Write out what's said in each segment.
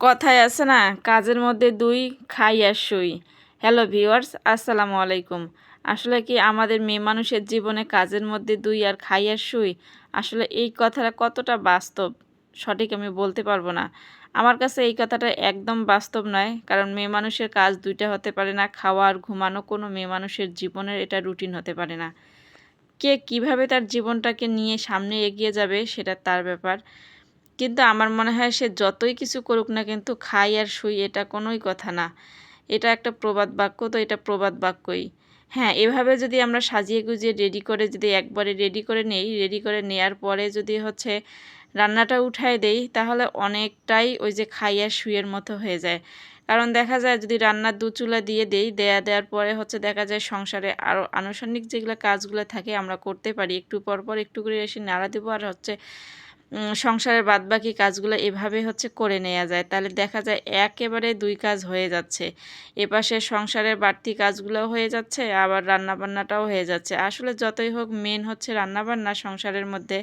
কথায় আছে না, কাজের মধ্যে দুই, খাই আর শুই। হ্যালো ভিউয়ার্স, আসসালামু আলাইকুম। আসলে কি আমাদের মেয়ে মানুষের জীবনে কাজের মধ্যে দুই আর খাই আর শুই, আসলে এই কথাটা কতটা বাস্তব সঠিক আমি বলতে পারবো না। আমার কাছে এই কথাটা একদম বাস্তব নয়, কারণ মেয়ে মানুষের কাজ দুইটা হতে পারে না। খাওয়া আর ঘুমানো কোনো মেয়ে মানুষের জীবনের এটা রুটিন হতে পারে না। কে কিভাবে তার জীবনটাকে নিয়ে সামনে এগিয়ে যাবে সেটা তার ব্যাপার। কিন্তু আমার মনে হয় সে যতই কিছু করুক না, কিন্তু খাই আর শুই এটা কোনোই কথা না। এটা একটা প্রবাদ বাক্য, তো এটা প্রবাদ বাক্যই। হ্যাঁ, এভাবে যদি আমরা সাজিয়ে গুজিয়ে রেডি করে যদি একবারে রেডি করে নেই, রেডি করে নেয়ার পরে যদি হচ্ছে রান্নাটা উঠায় দেই, তাহলে অনেকটাই ওই যে খাই আর শুইয়ের মতো হয়ে যায়। কারণ দেখা যায় যদি রান্নার দু চুলা দিয়ে দেই, দেওয়ার পরে হচ্ছে দেখা যায় সংসারে আরও আনুষঙ্গিক যেগুলো কাজগুলো থাকে আমরা করতে পারি। একটু পর পর একটু করে এসে নাড়া দেবো আর হচ্ছে সংসারের বাদবাকি কাজগুলো এভাবে হচ্ছে করে নেয়া যায়। তাহলে দেখা যায় একেবারে ২ কাজ হয়ে যাচ্ছে। এপাশে সংসারের বাড়তি কাজগুলোও হয়ে যাচ্ছে, আবার রান্নাবান্নাটাও হয়ে যাচ্ছে। আসলে যতই হোক মেন হচ্ছে রান্নাবান্না সংসারের মধ্যে।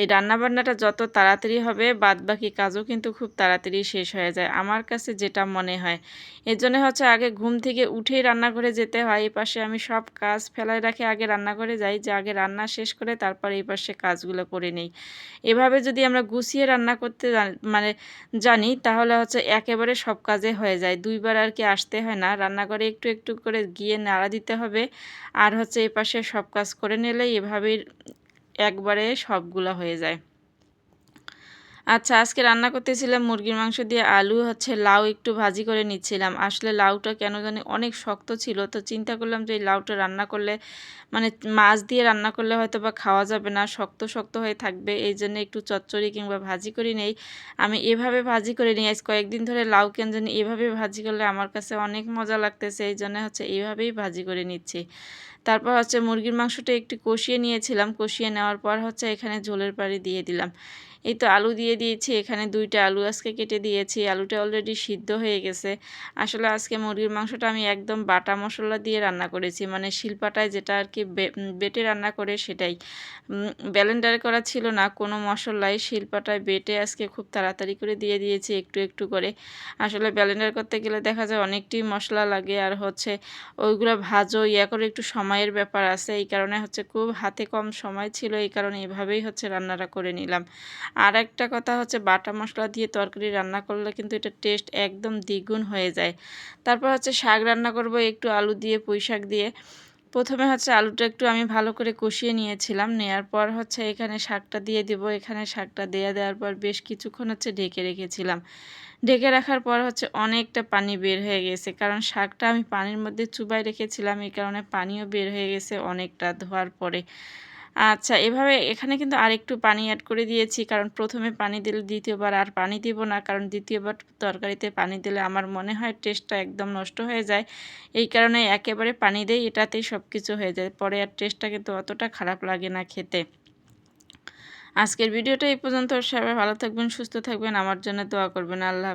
এই রান্নাবান্নাটা যত তাড়াতাড়ি হবে বাদবাকি কাজও কিন্তু খুব তাড়াতাড়ি শেষ হয়ে যায়। আমার কাছে যেটা মনে হয়। এজন্য হচ্ছে আগে ঘুম থেকে উঠেই রান্নাঘরে যেতে হয়। এপাশে আমি সব কাজ ফেলায় রাখি, আগে রান্নাঘরে যাই, যে আগে রান্না শেষ করে তারপরে এপাশে কাজগুলো করে নেই। এভাবে যদি আমরা গুছিয়ে রান্না করতে মানে জানি, তাহলে হচ্ছে একেবারে সব কাজে হয়ে যায়। ২ বার আর কি আসতে হয় না। রান্নাঘরে একটু, একটু করে গিয়ে নাড়া দিতে হবে। আর হচ্ছে এপাশে সব কাজ করে নিলেই এভাবেই একবারে সবগুলা হয়ে যায়। আচ্ছা, আজকে রান্না করতেছিলাম মুরগির মাংস দিয়ে আলু, হচ্ছে লাউ একটু ভাজি করে নিচ্ছিলাম। আসলে লাউটা কেন জানি অনেক শক্ত ছিল। তো চিন্তা করলাম যে এই লাউটা রান্না করলে মানে মাছ দিয়ে রান্না করলে হয়তোবা খাওয়া যাবে না, শক্ত, শক্ত হয়ে থাকবে। এইজন্য একটু চচ্চড়ি কিংবা ভাজি করে নেই। আমি এভাবে ভাজি করে নিই। আজ কয়েকদিন ধরে লাউ কেন জানি এভাবে ভাজি করলে আমার কাছে অনেক মজা লাগতেছে। এইজন্য হচ্ছে এইভাবেই ভাজি করে নিচ্ছি। তারপর হচ্ছে মুরগির মাংসটা একটু কষিয়ে নিয়েছিলাম। কষিয়ে নেওয়ার পর হচ্ছে এখানে ঝোলের পানি দিয়ে দিলাম। এই তো আলু দিয়ে দিয়েছি। এখানে ২ টা আলু আজকে কেটে দিয়েছি। আলুটা অলরেডি সিদ্ধ হয়ে গেছে। আসলে আজকে মুরগির মাংসটা আমি একদম বাটা মসলা দিয়ে রান্না করেছি। মানে শিলপাটায় যেটা আরকি বেটে রান্না করে সেটাই। ব্লেন্ডারে করা ছিল না কোনো মসলাই। শিলপাটায় বেটে আজকে খুব তাড়াতাড়ি করে দিয়ে দিয়েছি একটু, একটু করে। আসলে ব্লেন্ডার করতে গেলে দেখা যায় অনেকটি মসলা লাগে, আর হচ্ছে ওইগুলা ভাজো, করে একটু সময়ের ব্যাপার আছে। এই কারণে হচ্ছে খুব হাতে কম সময় ছিল। এই কারণে এভাবেই হচ্ছে রান্নাটা করে নিলাম। আরেকটা কথা হচ্ছে বাটা মসলা দিয়ে তরকারি রান্না করলে কিন্তু এটার টেস্ট একদম দ্বিগুণ হয়ে যায়। তারপর হচ্ছে শাক রান্না করব একটু আলু দিয়ে, পুঁই শাক দিয়ে। প্রথমে হচ্ছে আলুটা একটু আমি ভালো করে কষিয়ে নিয়েছিলাম। নেয়ার পর হচ্ছে এখানে শাকটা দিয়ে দিব। এখানে শাকটা দেওয়ার পর বেশ কিছুক্ষণ হচ্ছে ঢেকে রেখেছিলাম। ঢেকে রাখার পর হচ্ছে অনেকটা পানি বের হয়ে গেছে। কারণ শাকটা আমি পানির মধ্যে চুবাই রেখেছিলাম, এই কারণে পানিও বের হয়ে গেছে অনেকটা ধোয়ার পরে। আচ্ছা, এভাবে এখানে কিন্তু আরেকটু পানি এড করে দিয়েছি। কারণ ১ম এ পানি দিলে ২য় বার আর পানি দিব না। কারণ ২য় বার তরকারিতে পানি দিলে আমার মনে হয় টেস্টটা একদম নষ্ট হয়ে যায়। এই কারণে একেবারে পানি দেই, এটাতেই সবকিছু হয়ে যায়। পরে আর টেস্টটা কিন্তু অতটা খারাপ লাগে না খেতে। আজকের ভিডিওটা এই পর্যন্ত। সবাই ভালো থাকবেন, সুস্থ থাকবেন। আমার জন্য দোয়া করবেন। আল্লাহ